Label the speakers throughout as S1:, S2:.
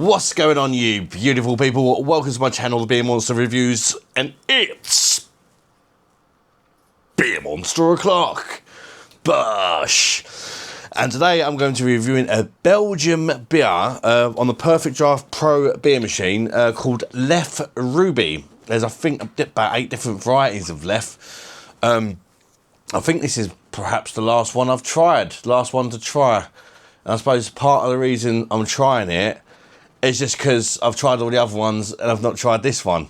S1: What's going on, you beautiful people? Welcome to my channel, The Beer Monster Reviews, and it's Beer Monster O'Clock. Bosh! And today I'm going to be reviewing a Belgian beer on the Perfectdraft Pro beer machine called Leffe Ruby. There's, I think, about 8 different varieties of Leffe. I think this is perhaps the last one I've tried, last one to try. And I suppose part of the reason I'm trying it is just because I've tried all the other ones and I've not tried this one.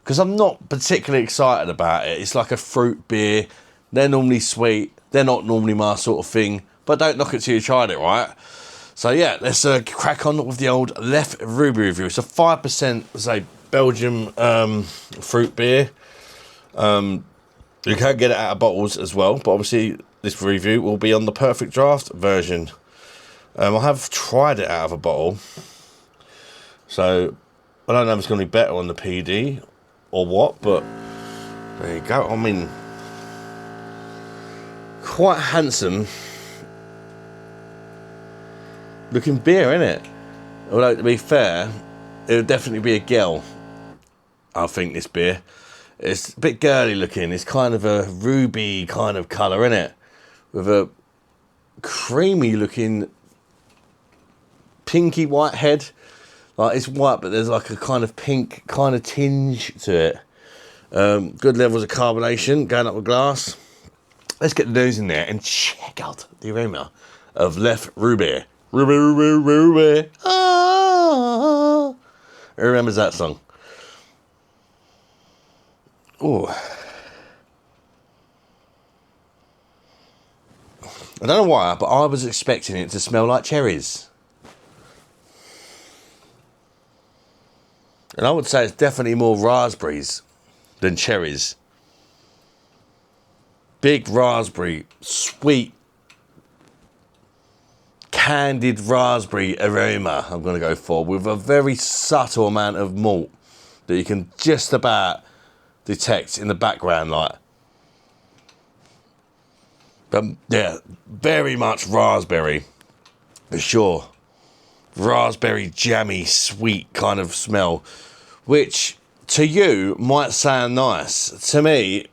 S1: Because I'm not particularly excited about it. It's like a fruit beer. They're normally sweet. They're not normally my sort of thing. But don't knock it till you tried it, right? So yeah, let's crack on with the old Leffe Ruby review. It's a 5%, say, Belgium fruit beer. You can get it out of bottles as well. But obviously, this review will be on the Perfectdraft version. I have tried it out of a bottle. So, I don't know if it's going to be better on the PD or what, but there you go. I mean, quite handsome looking beer, isn't it? Although, to be fair, it would definitely be a girl, I think, this beer. It's a bit girly looking. It's kind of a ruby kind of colour, isn't it? With a creamy looking pinky white head. Like, it's white, but there's like a kind of pink kind of tinge to it. Good levels of carbonation going up the glass. Let's get the nose in there and check out the aroma of Leffe Ruby. Ruby, Ruby, Ruby. Ah. Who remembers that song? Oh. I don't know why, but I was expecting it to smell like cherries. And I would say it's definitely more raspberries than cherries. Big raspberry, sweet, candied raspberry aroma I'm going to go for, with a very subtle amount of malt that you can just about detect in the background, like. But yeah, very much raspberry, for sure. Raspberry jammy sweet kind of smell, which to you might sound nice. To me,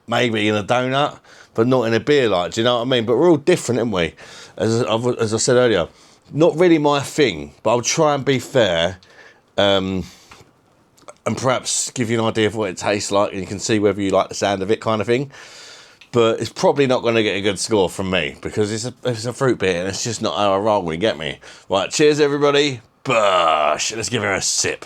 S1: maybe in a donut, but not in a beer, like, do you know what I mean? But we're all different, aren't we? As I said earlier, not really my thing, but I'll try and be fair, and perhaps give you an idea of what it tastes like, and you can see whether you like the sound of it, kind of thing. But it's probably not going to get a good score from me, because it's a fruit beer and it's just not how I roll, when you get me. Right, cheers everybody. Bosh. Let's give her a sip.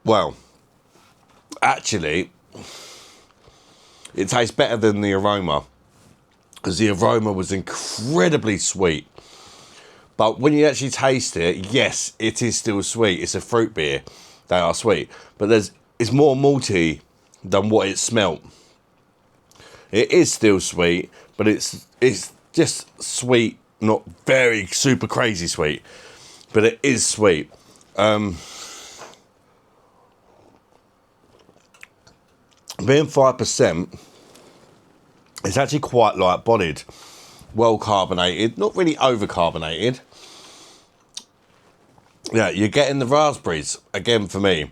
S1: Well, actually, it tastes better than the aroma, because the aroma was incredibly sweet. But when you actually taste it, yes, it is still sweet. It's a fruit beer. They are sweet. But it's more malty than what it smelt. It is still sweet, but it's just sweet, not very super crazy sweet. But it is sweet. Being 5%, it's actually quite light-bodied, well-carbonated, not really over-carbonated. Yeah, you're getting the raspberries, again, for me.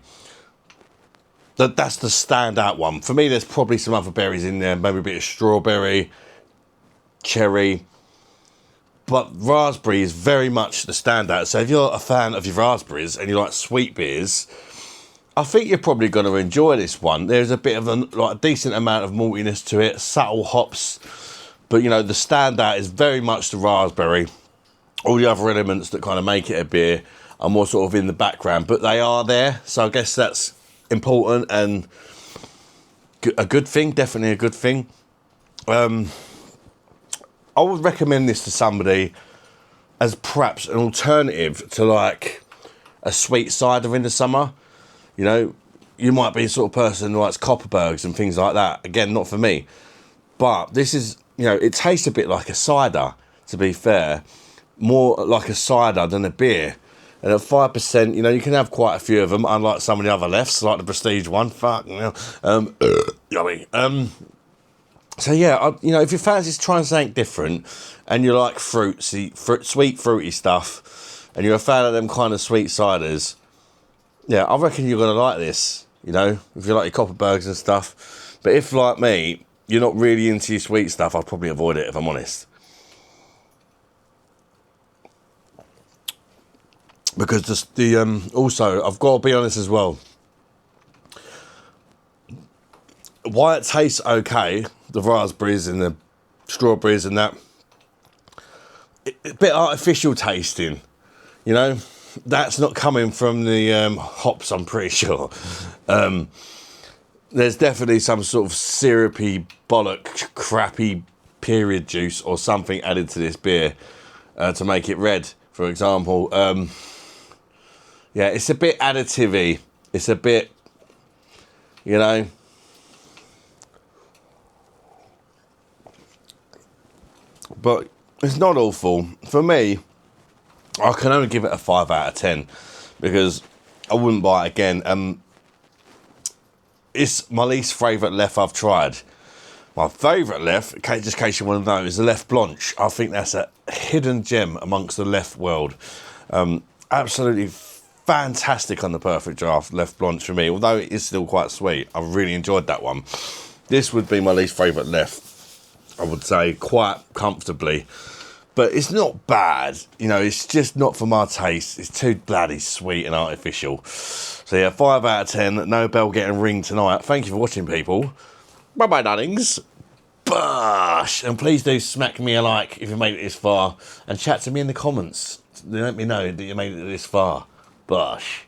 S1: That's the standout one. For me, there's probably some other berries in there, maybe a bit of strawberry, cherry. But raspberry is very much the standout. So if you're a fan of your raspberries and you like sweet beers, I think you're probably going to enjoy this one. There's a bit of a decent amount of maltiness to it, subtle hops, but you know, the standout is very much the raspberry. All the other elements that kind of make it a beer are more sort of in the background, but they are there, so I guess that's important and a good thing, definitely a good thing. I would recommend this to somebody as perhaps an alternative to like a sweet cider in the summer. You know, you might be the sort of person who likes Copperbergs and things like that. Again, not for me. But this is, you know, it tastes a bit like a cider, to be fair. More like a cider than a beer. And at 5%, you know, you can have quite a few of them, unlike some of the other Leffes, like the Prestige one. Fuck, you know. Yummy. So yeah, you know, if you fancy trying something different, and you like sweet fruity stuff, and you're a fan of them kind of sweet ciders, yeah, I reckon you're gonna like this. You know, if you like your Copperbergs and stuff. But if, like me, you're not really into your sweet stuff, I'd probably avoid it, if I'm honest. Because also, I've got to be honest as well. While it tastes okay, the raspberries and the strawberries and that, a bit artificial tasting, you know. That's not coming from the hops, I'm pretty sure. There's definitely some sort of syrupy, bollock, crappy period juice or something added to this beer to make it red, for example. Yeah, it's a bit additive-y. It's a bit, you know. But it's not awful. For me, I can only give it a 5 out of 10 because I wouldn't buy it again. It's my least favourite Leffe I've tried. My favourite Leffe, just in case you want to know, is the Leffe Blanche. I think that's a hidden gem amongst the Leffe world. Absolutely fantastic on the Perfectdraft Leffe Blanche for me, although it is still quite sweet. I really enjoyed that one. This would be my least favourite Leffe, I would say, quite comfortably. But it's not bad, you know, it's just not for my taste. It's too bloody sweet and artificial. So yeah, 5 out of 10, no bell getting ring tonight. Thank you for watching, people. Bye-bye, darlings. Bosh! And please do smack me a like if you made it this far. And chat to me in the comments. Let me know that you made it this far. Bosh.